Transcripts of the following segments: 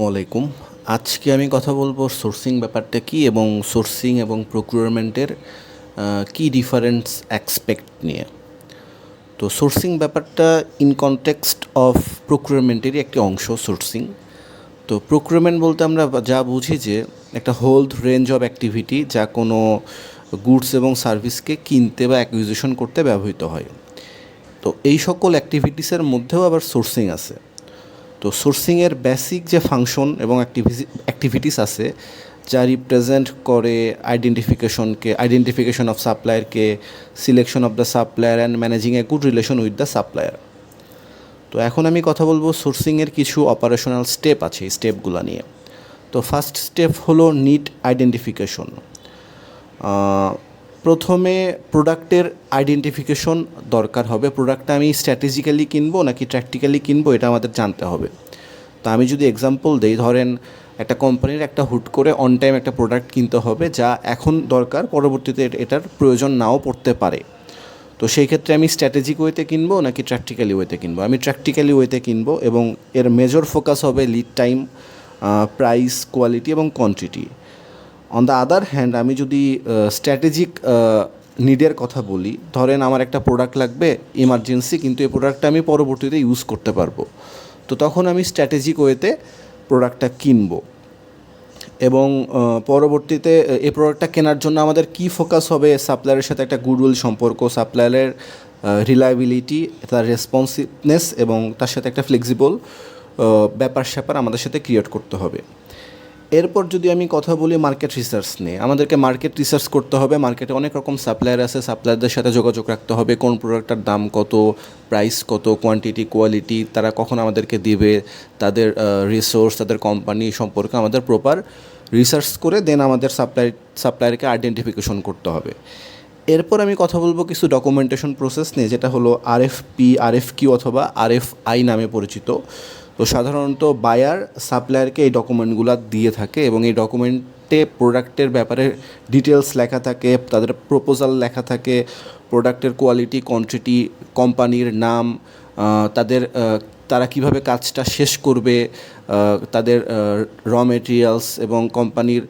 ওয়ালাইকুম। আজকে আমি কথা বলবো সোর্সিং ব্যাপারটা কী এবং সোর্সিং এবং প্রক্রিউরমেন্টের কী ডিফারেন্স অ্যাসপেক্ট নিয়ে। তো সোর্সিং ব্যাপারটা ইন কনটেক্সট অফ প্রক্রিউরমেন্টেরই একটি অংশ সোর্সিং। তো প্রক্রিউরমেন্ট বলতে আমরা যা বুঝি যে একটা হোল রেঞ্জ অফ অ্যাক্টিভিটি যা কোনো গুডস এবং সার্ভিসকে কিনতে বা অ্যাকুইজিশন করতে ব্যবহৃত হয়। তো এই সকল অ্যাক্টিভিটিসের মধ্যেও আবার সোর্সিং আছে। তো সোর্সিংয়ের বেসিক যে ফাংশন এবং অ্যাক্টিভিটিস আছে যা রিপ্রেজেন্ট করে আইডেন্টিফিকেশন অফ সাপ্লায়ারকে, selection of the supplier and managing a good relation with the supplier. তো এখন আমি কথা বলবো সোর্সিংয়ের কিছু অপারেশনাল স্টেপ আছে, এই স্টেপগুলো নিয়ে। তো ফার্স্ট স্টেপ হলো নিড আইডেন্টিফিকেশন। প্রথমে প্রোডাক্টের আইডেন্টিফিকেশন দরকার হবে। প্রোডাক্টটা আমি স্ট্র্যাটেজিক্যালি কিনবো নাকি ট্যাকটিক্যালি কিনবো এটা আমাদের জানতে হবে। তো আমি যদি এক্সাম্পল দিই, ধরেন একটা কোম্পানির একটা হুট করে অন টাইম একটা প্রোডাক্ট কিনতে হবে যা এখন দরকার, পরবর্তীতে এটার প্রয়োজন নাও পড়তে পারে। তো সেই ক্ষেত্রে আমি স্ট্র্যাটেজিক ওয়েতে কিনবো নাকি ট্যাকটিক্যালি ওয়েতে কিনবো? আমি ট্যাকটিক্যালি ওয়েতে কিনবো এবং এর মেজর ফোকাস হবে লিড টাইম, প্রাইস, কোয়ালিটি এবং quantity. On the other hand আমি যদি স্ট্র্যাটেজিক নিডের কথা বলি, ধরেন আমার একটা প্রোডাক্ট লাগবে ইমার্জেন্সি, কিন্তু এই প্রোডাক্টটা আমি পরবর্তীতে ইউজ করতে পারবো, তো তখন আমি স্ট্র্যাটেজিক ওয়েতে প্রোডাক্টটা কিনবো। এবং পরবর্তীতে এই প্রোডাক্টটা কেনার জন্য আমাদের কী ফোকাস হবে? সাপ্লায়ারের সাথে একটা গুডউইল সম্পর্ক, সাপ্লায়ারের রিলায়েবিলিটি, তার রেসপন্সিভনেস এবং তার সাথে একটা ফ্লেক্সিবল ব্যাপার স্যাপার আমাদের সাথে ক্রিয়েট করতে হবে। এরপর যদি আমি কথা বলি মার্কেট রিসার্চ নিয়ে, আমাদেরকে মার্কেট রিসার্চ করতে হবে। মার্কেটে অনেক রকম সাপ্লায়ার আছে, সাপ্লায়ারদের সাথে যোগাযোগ রাখতে হবে। কোন প্রোডাক্টটার দাম কত, প্রাইস কত, কোয়ান্টিটি, কোয়ালিটি, তারা কখন আমাদেরকে দিবে, তাদের রিসোর্স, তাদের কোম্পানি সম্পর্কে আমাদের প্রপার রিসার্চ করে দেন আমাদের সাপ্লায়ারকে আইডেন্টিফিকেশন করতে হবে। এরপর আমি কথা বলবো কিছু ডকুমেন্টেশন প্রসেস নিয়ে, যেটা হলো আরএফপি, আরএফকিউ অথবা আরএফআই নামে পরিচিত। তো সাধারণত বায়ার সাপ্লায়ারকে এই ডকুমেন্টগুলো দিয়ে থাকে এবং এই ডকুমেন্টে প্রোডাক্টের ব্যাপারে ডিটেলস লেখা থাকে, তাদের প্রপোজাল লেখা থাকে, প্রোডাক্টের কোয়ালিটি, কোয়ান্টিটি, কোম্পানির নাম, তারা কিভাবে কাজটা শেষ করবে, তাদের র মেটেরিয়ালস এবং কোম্পানির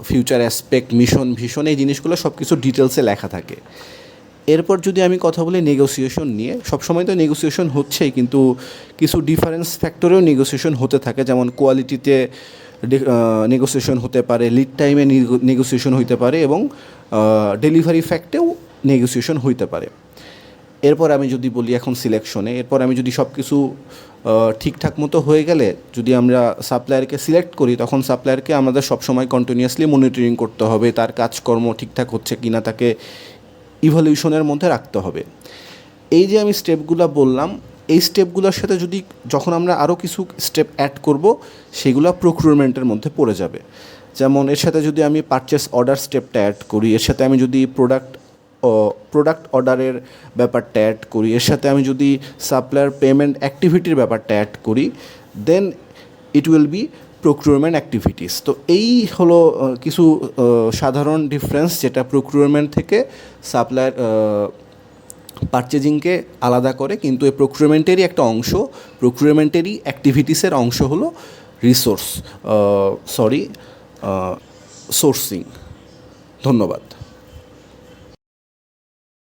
ফিউচার অ্যাসপেক্ট, মিশন, ভিশন, এই জিনিসগুলো সব কিছু ডিটেলসে লেখা থাকে। এরপর যদি আমি কথা বলি নেগোসিয়েশন নিয়ে, সবসময় তো নেগোসিয়েশন হচ্ছেই, কিন্তু কিছু ডিফারেন্স ফ্যাক্টরেও নেগোসিয়েশন হতে থাকে। যেমন কোয়ালিটিতে নেগোসিয়েশন হতে পারে, লিড টাইমে নেগোসিয়েশন হইতে পারে এবং ডেলিভারি ফ্যাক্টেও নেগোসিয়েশন হইতে পারে। এরপর আমি যদি বলি এখন সিলেকশনে, এরপর আমি যদি সব কিছু ঠিকঠাক মতো হয়ে গেলে যদি আমরা সাপ্লায়ারকে সিলেক্ট করি, তখন সাপ্লায়ারকে আমাদের সবসময় কন্টিনিউয়াসলি মনিটরিং করতে হবে, তার কাজকর্ম ঠিকঠাক হচ্ছে কি না তাকে ইভলিউশনের মধ্যে রাখতে হবে। এই যে আমি স্টেপগুলো বললাম, এই স্টেপগুলোর সাথে যখন আমরা আরও কিছু স্টেপ অ্যাড করব, সেগুলো প্রক্রিউরমেন্টের মধ্যে পড়ে যাবে। যেমন এর সাথে যদি আমি পারচেস অর্ডার স্টেপটা অ্যাড করি, এর সাথে আমি যদি প্রোডাক্ট অর্ডারের ব্যাপারটা অ্যাড করি, এর সাথে আমি যদি সাপ্লায়ার পেমেন্ট অ্যাক্টিভিটির ব্যাপারটা অ্যাড করি, দেন ইট উইল বি প্রক্রিউরমেন্ট অ্যাক্টিভিটিস। তো এই হলো কিছু সাধারণ ডিফারেন্স যেটা প্রক্রিউরমেন্ট থেকে সাপ্লায়ার পারচেজিংকে আলাদা করে। কিন্তু এই প্রক্রিউরমেন্টেরই একটা অংশ, প্রক্রিউরমেন্টেরই অ্যাক্টিভিটিসের অংশ হলো সোর্সিং। ধন্যবাদ।